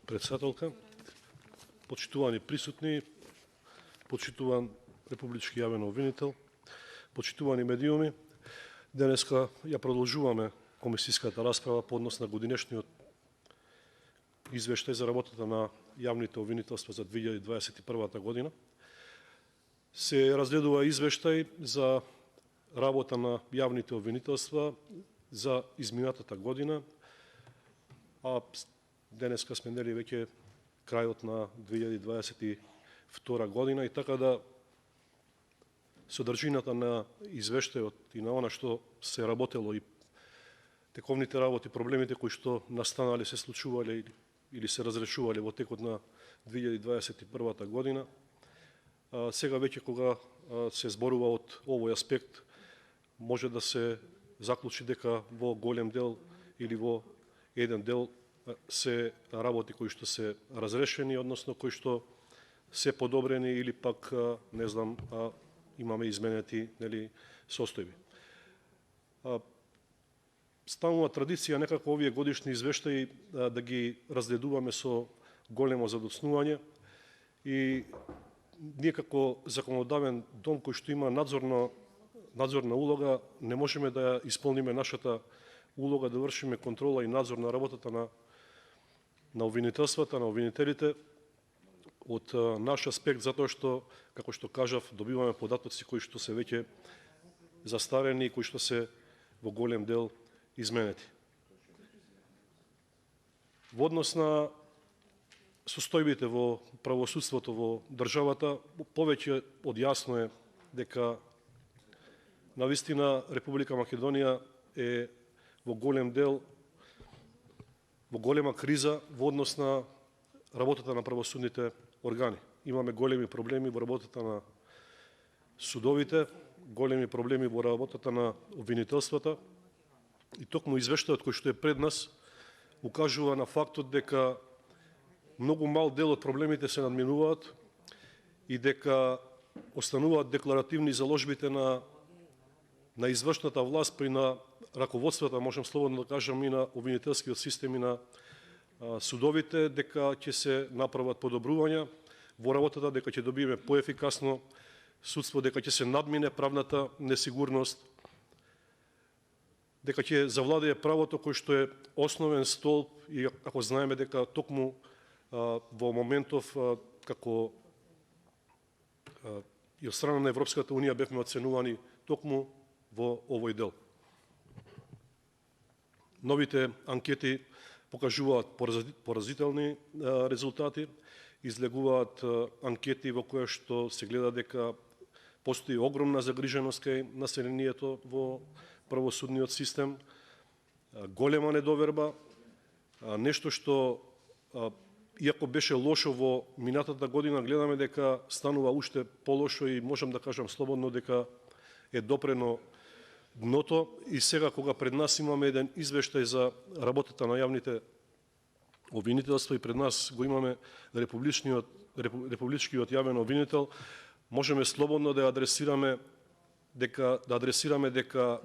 председателка, почитувани присутни, почитуван републички јавен обвинител, почитувани медиуми, денеска ја продолжуваме комисиската расправа по однос на годинешниот извештај за работата на јавните обвинителства за 2021 година. Се разгледува извештај за работа на јавните обвинителства за изминатата година, а денеска сме нели веќе крајот на 2022 година и така да содржината на извештајот и на она што се работело и тековните работи, проблемите кои што настанале, се случувале или се разрешувале во текот на 2021 година. Сега веќе кога се зборува од овој аспект, може да се заклучи дека во голем дел или во еден дел се работи кои што се разрешени, односно кои што се подобрени или пак не знам, имаме изменети нели состојби. Станува традиција некако овие годишни извештаи да ги разгледуваме со големо задоцнување и ние како законодавен дом кој што има надзорна улога, не можеме да ја исполниме нашата улога да вршиме контрола и надзор на работата на обвинителствата, на обвинителите од наш аспект, затоа што, како што кажав, добиваме податоци кои што се веќе застарени и кои што се во голем дел изменети. Во однос на состојбите во правосудството во државата, повеќе од јасно е дека навистина Република Македонија е во голем дел, во голема криза во однос на работата на правосудните органи. Имаме големи проблеми во работата на судовите, големи проблеми во работата на обвинителствата и токму извештајот кој што е пред нас укажува на фактот дека многу мал дел од проблемите се надминуваат и дека остануваат декларативни заложбите на извршната власт при на раководствата, можем слободно да кажам, и на обвинителскиот систем и на судовите, дека ќе се направат подобрувања во работата, дека ќе добиеме поефикасно судство, дека ќе се надмине правната несигурност, дека ќе завладее правото кој што е основен столб и ако знаеме дека токму во моментов како и од страна на Европската Унија бевме оценувани токму во овој дел. Новите анкети покажуваат поразителни резултати, излегуваат анкети во кои што се гледа дека постои огромна загриженост кај населението во правосудниот систем, голема недоверба, нешто што иако беше лошо во минатата година, гледаме дека станува уште полошо и можам да кажам слободно дека е допрено дното и сега кога пред нас имаме еден извештај за работата на јавните обвинителства и пред нас го имаме републичкиот јавен обвинител, можеме слободно да адресираме дека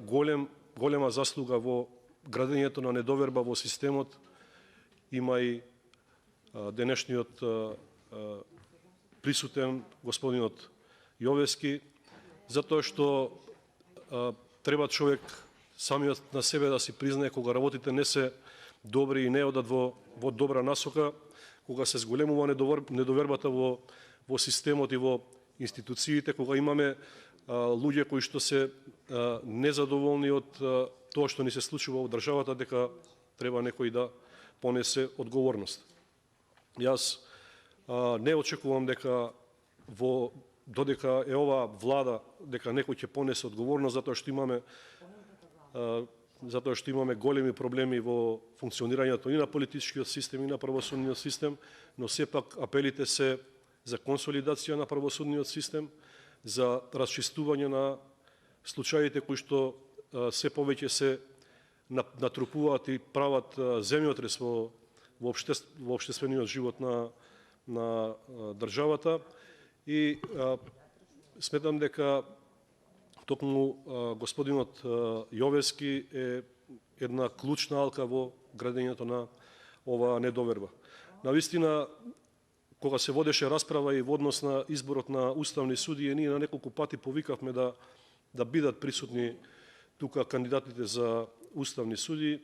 голема заслуга во градењето на недоверба во системот има и денешниот присутен господинот Јовески, затоа што треба човек самиот на себе да си признае кога работите не се добри и не одат во добра насока, кога се зголемува недовербата во системот и во институциите, кога имаме луѓе кои што се незадоволни од тоа што ни се случува во државата, дека треба некој да понесе одговорност. Јас не очекувам дека додека е оваа влада, дека некој ќе понесе одговорност затоа што имаме големи проблеми во функционирањето и на политичкиот систем и на правосудниот систем, но сепак апелите се за консолидација на правосудниот систем, за расчистување на случаите кои што се повеќе се натрупуваат и прават земјотрес во општествениот живот на државата и сметам дека токму господинот Јовески е една клучна алка во градењето на оваа недоверба. Навистина, кога се водеше расправа и во однос на изборот на уставни судии, ние на неколку пати повикавме да бидат присутни тука кандидатите за уставни судии.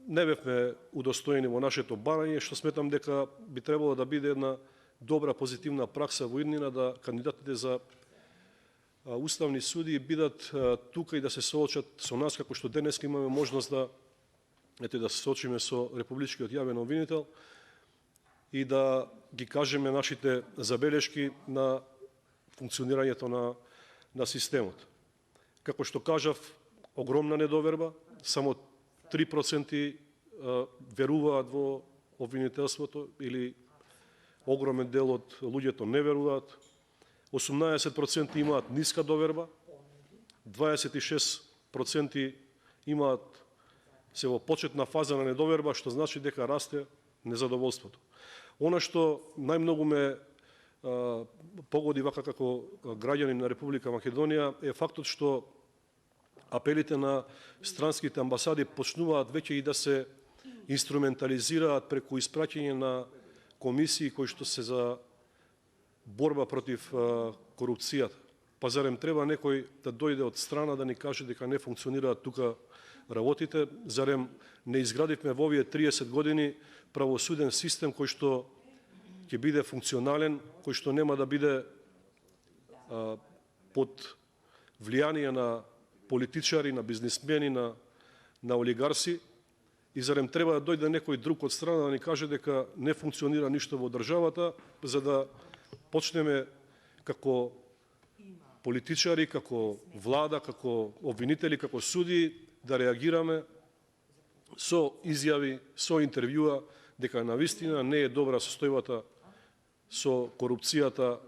Не бевме удостоени во нашето барање, што сметам дека би требало да биде една добра позитивна пракса во иднина, да кандидатите за уставни судии бидат тука и да се соочат со нас, како што денеска имаме можност да се соочиме со Републичкиот јавен обвинител и да ги кажеме нашите забелешки на функционирањето на системот. Како што кажав, огромна недоверба, само 3% веруваат во обвинителството или огромен дел од луѓето не веруваат. 18% имаат ниска доверба, 26% се во почетна фаза на недоверба, што значи дека расте незадоволството. Она што најмногу ме погоди вака како граѓанин на Република Македонија е фактот што апелите на странските амбасади почнуваат веќе и да се инструментализираат преку испраќање на комисии кои што се за борба против корупцијата. Па зарем треба некој да дојде од страна да ни каже дека не функционираат тука работите? Зарем не изградивме во овие 30 години правосуден систем кој што ќе биде функционален, кој што нема да биде под влијание на политичари, на бизнисмени, на олигарси? И зарем треба да дојде некој друг од страна да ни каже дека не функционира ништо во државата, за да почнеме како политичари, како влада, како обвинители, како судии да реагираме со изјави, со интервјуа дека навистина не е добра состојбата со корупцијата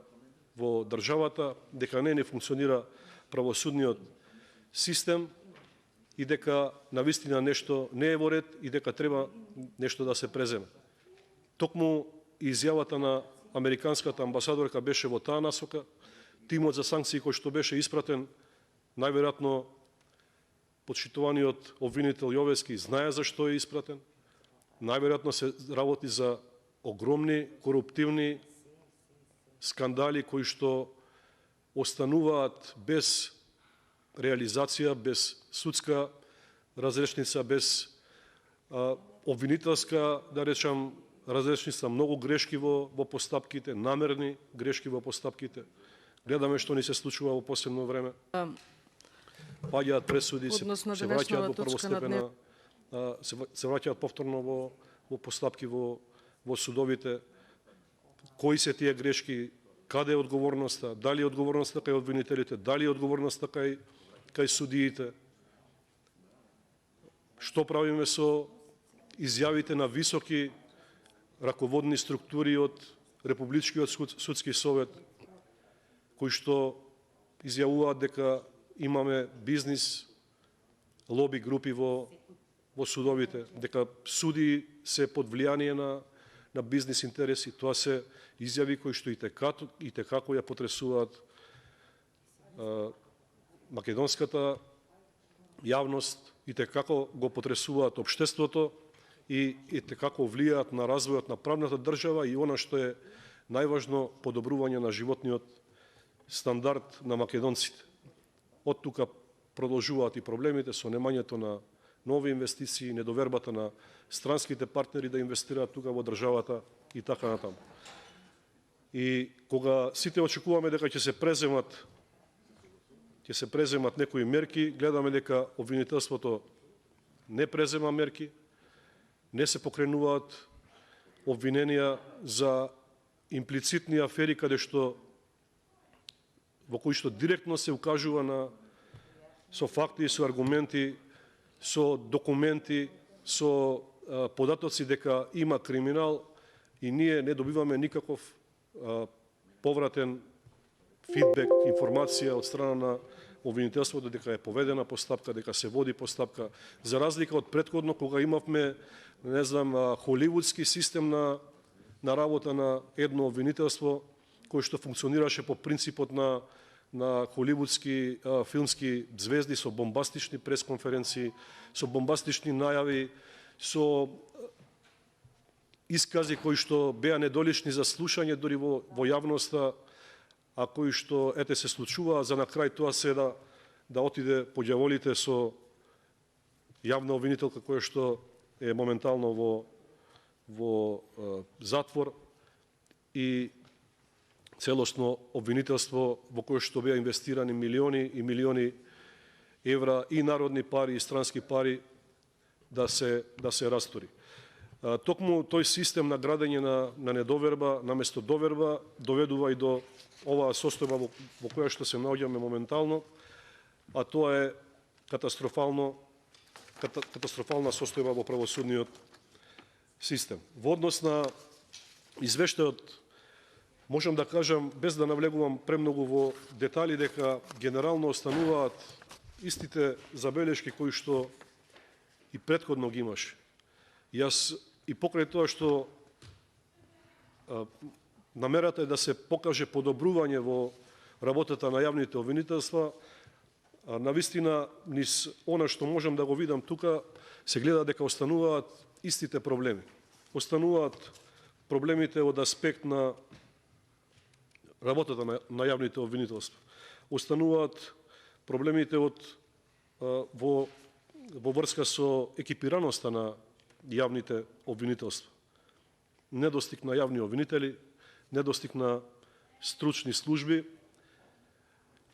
во државата, дека не функционира правосудниот систем и дека навистина нешто не е во ред и дека треба нешто да се преземе. Токму изјавата на американската амбасадорка беше во таа насока. Тимот за санкции кој што беше испратен, најверојатно почитуваниот обвинител Јовески знае за што е испратен. Најверојатно се работи за огромни коруптивни скандали кои што остануваат без реализација, без судска разрешница, без обвинителска, да речам, разрешница, многу грешки во постапките, намерни грешки во постапките. Гледаме што ни се случува во последно време. Паѓаат пресуди, се враќаат во првостепена, се враќаат повторно во постапки во судовите. Кои се тие грешки, каде е одговорноста, дали е одговорноста кај обвинителите, дали е одговорноста кај судиите. Што правиме со изјавите на високи раководни структури од Републичкиот судски совет, кои што изјавуваат дека имаме бизнис, лоби групи во судовите, дека судии се под влијание на бизнис интереси. Тоа се изјави кои што и текако ја потресуваат македонската јавност, и текако го потресуваат општеството и текако влијаат на развојот на правната држава и она што е најважно, подобрување на животниот стандард на македонците. Од тука продолжуваат и проблемите со немањето на нови инвестиции, недовербата на странските партнери да инвестираат тука во државата и така натаму. И кога сите очекуваме дека ќе се преземат некои мерки, гледаме дека обвинителството не презема мерки, не се покренуваат обвиненија за имплицитни афери во кои што директно се укажува со факти, со аргументи, со документи, со податоци дека има криминал и ние не добиваме никаков повратен фидбек, информација од страна на обвинителството дека е поведена постапка, дека се води постапка, за разлика од претходно кога имавме, не знам, холивудски систем на работа на едно обвинителство кој што функционираше по принципот на холивудски филмски звезди со бомбастични пресконференции, со бомбастични најави, со искази кои што беа недолични за слушање дури во јавноста, а кои што ете се случува, за на крај тоа се да отиде по ѓаволите со јавна обвинителка која што е моментално во затвор и целосно обвинителство во кое што беа инвестирани милиони и милиони евра и народни пари и странски пари да се растури. Токму тој систем на градење на недоверба наместо доверба доведува и до оваа состојба во која што се наоѓаме моментално, а тоа е катастрофална состојба во правосудниот систем. Во однос на извештајот можам да кажам, без да навлегувам премногу во детали, дека генерално остануваат истите забелешки кои што и претходно ги имаше. Јас и покрај тоа што намерата е да се покаже подобрување во работата на јавните обвинителства, навистина низ она што можам да го видам тука, се гледа дека остануваат истите проблеми. Остануваат проблемите од аспект на работата на јавните обвинителства. Остануваат проблемите во врска со екипираноста на јавните обвинителства. Недостиг на јавни обвинители, недостиг на стручни служби,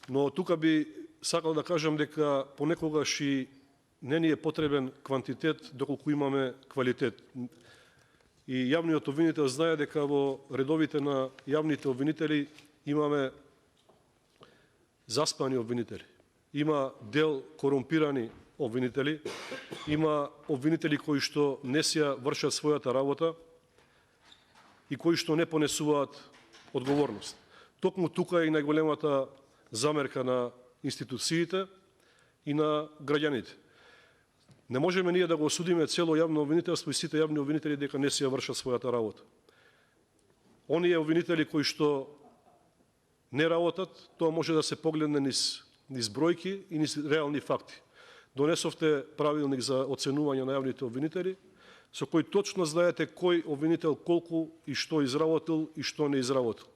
но тука би сакал да кажам дека понекогаш и не ни е потребен квантитет доколку имаме квалитет. И јавниот обвинител знае дека во редовите на јавните обвинители имаме заспани обвинители. Има дел корумпирани обвинители, има обвинители кои што не си вршат својата работа и кои што не понесуваат одговорност. Токму тука е и најголемата замерка на институциите и на граѓаните. Не можеме ние да го осудиме цело јавно обвинителство и сите јавни обвинители дека не си вршат својата работа. Оние обвинители кои што не работат, тоа може да се погледне низ бројки и низ реални факти. Донесовте правилник за оценување на јавните обвинители, со кој точно знаете кој обвинител колку и што изработил и што не изработил.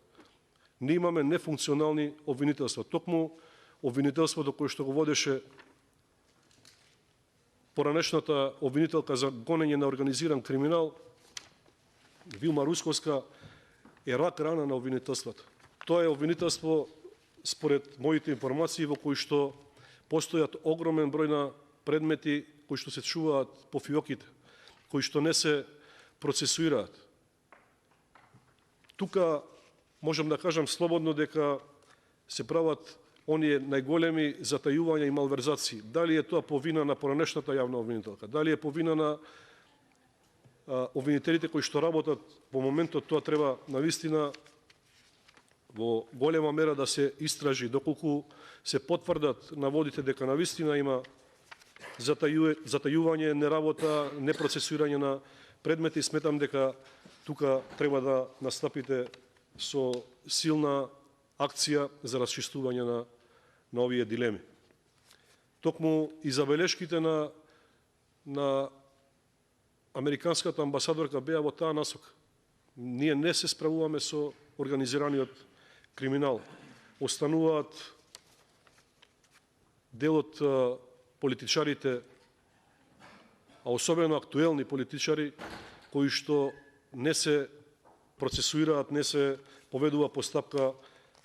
Ние имаме нефункционални обвинителства. Токму обвинителството кое што го водеше поранешната обвинителка за гонење на организиран криминал, Вилма Русковска, е рак рана на обвинителството. Тоа е обвинителство, според моите информации, во кои што постојат огромен број на предмети кои што се чуваат по фиоките, кои што не се процесуираат. Тука можам да кажам слободно дека се прават оние најголеми затајувања и малверзации. Дали е тоа по вина на поранешната јавна обвинителка, дали е по вина на обвинителите кои што работат во моментот, тоа треба навистина во голема мера да се истражи, доколку се потврдат наводите дека навистина има затајување, неработа, непроцесуирање на предмети, сметам дека тука треба да настапите со силна акција за расчистување на овие дилеми. Токму и забелешките на американската амбасадорка беа во таа насока. Ние не се справуваме со организираниот криминал. Остануваат дел од политичарите, а особено актуелни политичари, кои што не се процесуираат, не се поведува постапка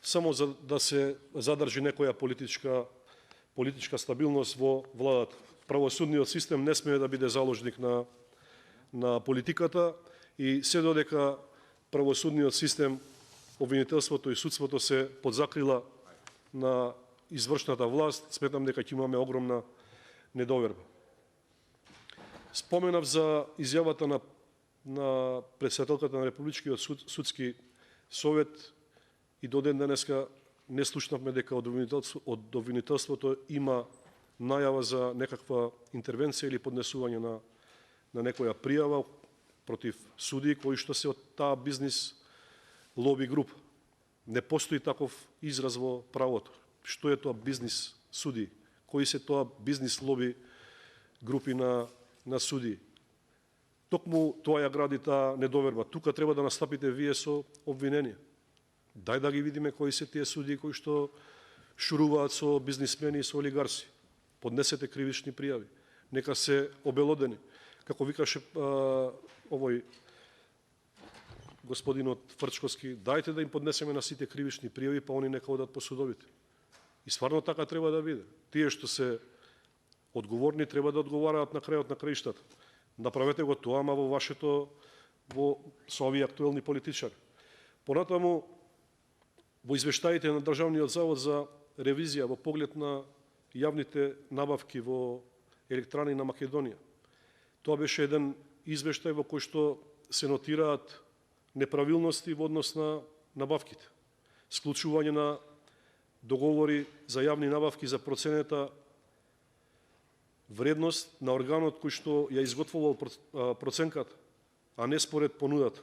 само за да се задржи некоја политичка стабилност во владата. Правосудниот систем не смее да биде заложник на политиката и се додека правосудниот систем, обвинителството и судството се под закрила на извршната власт, сметам дека ќе имаме огромна недоверба. Споменав за изјавата на председателката на Републичкиот судски совет и до ден денеска не слушнавме дека од обвинителството има најава за некаква интервенција или поднесување на некоја пријава против судии кои што се од таа бизнис лоби група. Не постои таков израз во правото. Што е тоа бизнис судии? Кои се тоа бизнис лоби групи на судии? Токму тоа ја гради таа недоверба. Тука треба да настапите вие со обвинение. Дај да ги видиме кои се тие судии кои што шуруваат со бизнисмени и со олигарси. Поднесете кривични пријави. Нека се обелодени. Како викаше овој господинот Фрчковски, дајте да им поднесеме на сите кривични пријави, па они нека одат по судовите. И стварно така треба да биде. Тие што се одговорни треба да одговараат на крајот на краиштата. Направете го тоа, ама во вашето, со овие актуелни политичари. Понатаму, во извештаите на Државниот завод за ревизија во поглед на јавните набавки во електрани на Македонија. Тоа беше еден извештај во кој што се нотираат неправилности во однос на набавките. Склучување на договори за јавни набавки за проценета вредност на органот кој што ја изготвувал проценката, а не според понудата.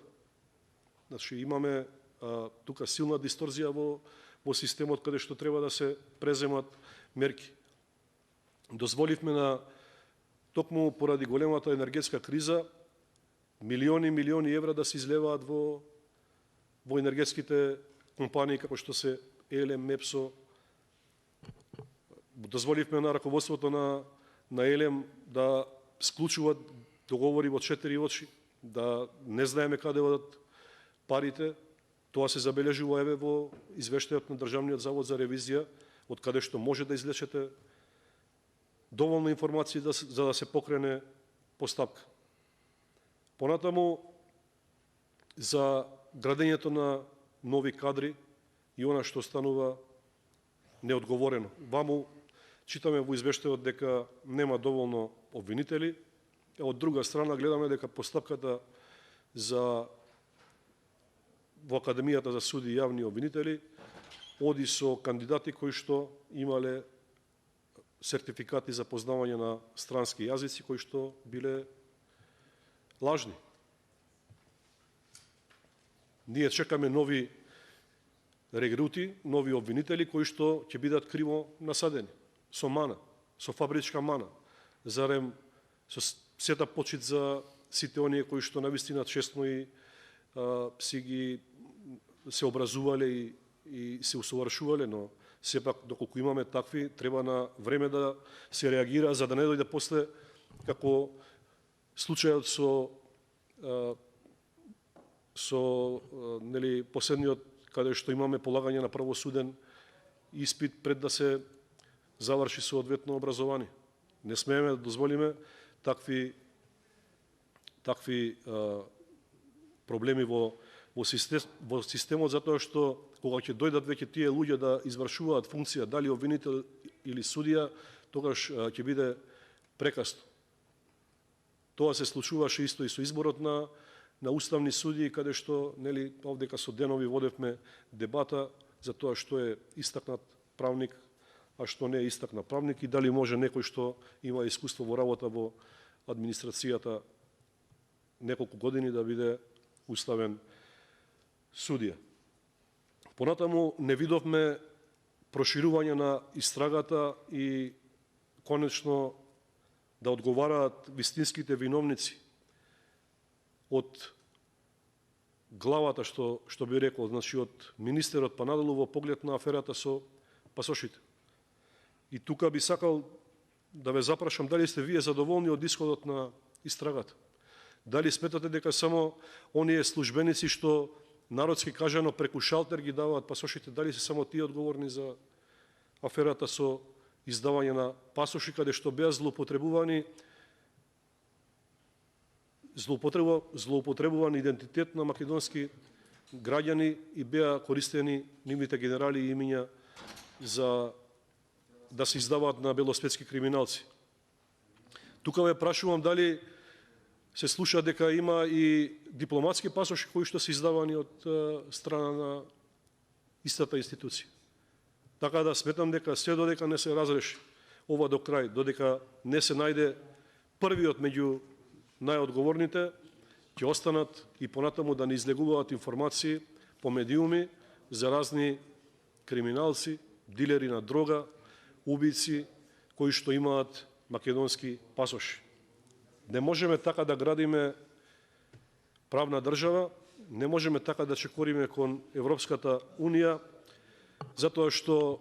Значи имаме тука силна дисторзија во системот каде што треба да се преземат мерки. Дозволивме токму поради големата енергетска криза милиони евра да се излеваат во енергетските компании како што се ЕЛЕМ, МЕПСО. Дозволивме на раководството на ЕЛЕМ да склучуваат договори во 4 очи, да не знаеме каде одат парите. Тоа се забележува еве во извештајот на Државниот завод за ревизија, од каде што може да извлечете доволно информации за да се покрене постапка. Понатаму, за градењето на нови кадри и она што станува неодговорено. Ваму читаме во извештајот дека нема доволно обвинители, од друга страна гледаме дека постапката во Академијата за суди и јавни обвинители оди со кандидати кои што имале сертификати за познавање на странски јазици кои што биле лажни. Ние чекаме нови регрути, нови обвинители кои што ќе бидат криво насадени, со мана, со фабричка мана. Зарем со сета почит за сите оние кои што навистина честно и се образувале и се усовршувале, но сепак доколку имаме такви, треба на време да се реагира, за да не дојде после како случајот со последниот, каде што имаме полагање на правосуден испит пред да се заврши соодветно образование. Не смееме да дозволиме такви проблеми во системот, затоа што кога ќе дојдат веќе тие луѓе да извршуваат функција, дали обвинител или судија, тогаш ќе биде прекасно. Тоа се случуваше исто и со изборот на уставни судии, каде што овдека со денови водевме дебата за тоа што е истакнат правник, а што не е истакнат правник и дали може некој што има искуство во работа во администрацијата неколку години да биде уставен судија. Понатаму не видовме проширување на истрагата и конечно да одговараат вистинските виновници од главата што би рекол, значи од министерот па надолу во поглед на аферата со пасошите. И тука би сакал да ве запрашам дали сте вие задоволни од исходот на истрагата. Дали сметате дека само оние службеници што народски кажано преку шалтер ги даваат пасошите, дали се само тие одговорни за аферата со издавање на пасоши, каде што беа злоупотребуван идентитет на македонски граѓани и беа користени нивните генерали и имиња за да се издаваат на белосветски криминалци. Тука ве прашувам дали се слуша дека има и дипломатски пасоши кои што се издавани од страна на истата институција. Така да сметам дека се додека не се разреши ова до крај, додека не се најде првиот меѓу најодговорните, ќе останат и понатаму да не излегуваат информации по медиуми за разни криминалци, дилери на дрога, убици кои што имаат македонски пасоши. Не можеме така да градиме правна држава, не можеме така да чекориме кон Европската Унија, затоа што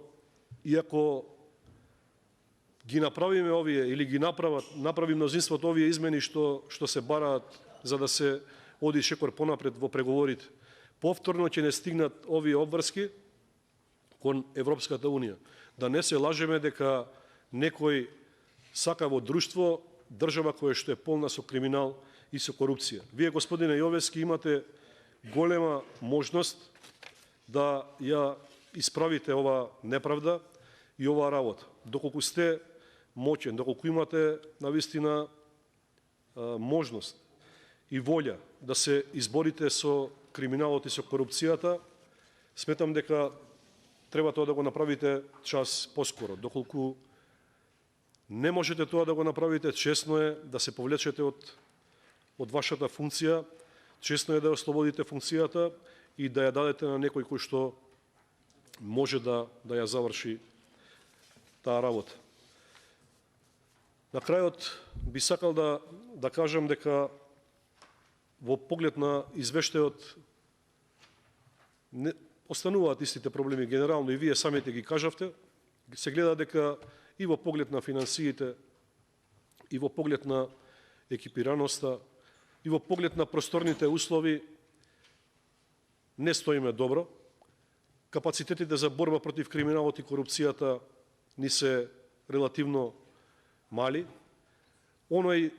иако ги направиме овие или ги направи мнозинството овие измени што се бараат за да се оди шекор понапред во преговорите, повторно ќе не стигнат овие обврски кон Европската Унија. Да не се лажеме дека некој сака во друштво, држава која што е полна со криминал и со корупција. Вие, господине Јовевски, имате голема можност да ја исправите ова неправда и оваа работа. Доколку сте моќен, доколку имате навистина можност и волја да се изборите со криминалот и со корупцијата, сметам дека треба тоа да го направите час поскоро. Доколку не можете тоа да го направите, чесно е да се повлечете од вашата функција, чесно е да ослободите функцијата и да ја дадете на некој кој што може да ја заврши таа работа. На крајот би сакал да кажам дека во поглед на извештајот не остануваат истите проблеми генерално и вие самите ги кажавте. Се гледа дека и во поглед на финансиите, и во поглед на екипираноста, и во поглед на просторните услови не стоиме добро. Капацитетите за борба против криминалот и корупцијата ни се релативно мали. Оној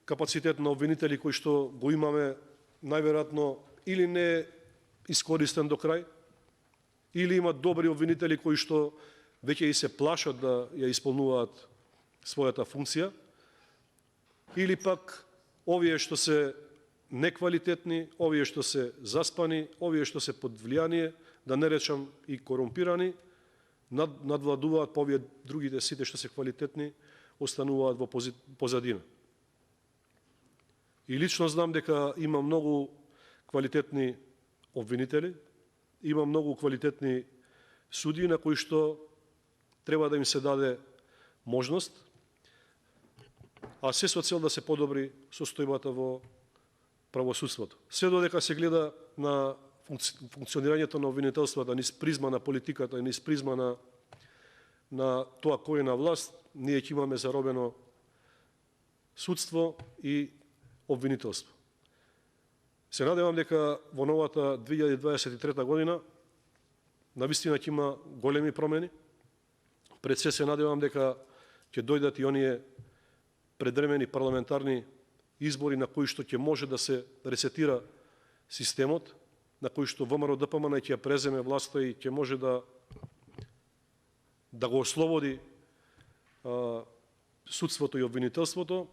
капацитет на обвинители кој што го имаме најверојатно или не е искористен до крај, или има добри обвинители кои што веќе и се плашат да ја исполнуваат својата функција, или пак овие што се неквалитетни, овие што се заспани, овие што се под влијание, да не речам и корумпирани, надвладуваат, па овие другите сите што се квалитетни остануваат во позадина. И лично знам дека има многу квалитетни обвинители, има многу квалитетни судии на кои што треба да им се даде можност, а се со цел да се подобри состојбата во правосудството. Се додека се гледа на функционирањето на обвинителствата низ призма на политиката и низ призма на тоа кој е на власт, ние ќе имаме заробено судство и обвинителство. Се надевам дека во новата 2023 година навистина ќе има големи промени. Пред се надевам дека ќе дојдат и оние предремени парламентарни избори на кои што ќе може да се ресетира системот, на кои што ВМРО ДПМН ќе ја преземе власта и ќе може да го ослободи судството и обвинителството,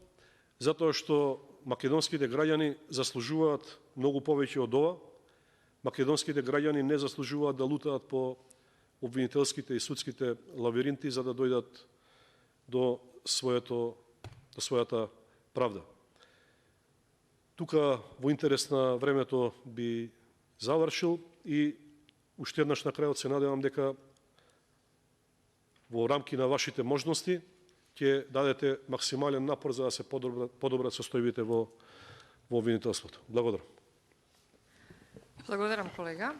затоа што македонските граѓани заслужуваат многу повеќе од ова. Македонските граѓани не заслужуваат да лутаат по обвинителските и судските лавиринти за да дојдат до својата правда. Тука во интерес на времето би завршил и уште еднаш на крајот се надевам дека во рамки на вашите можности ќе дадете максимален напор за да се подобрат состојбите во обвинителството. Благодарам. Благодарам, колега.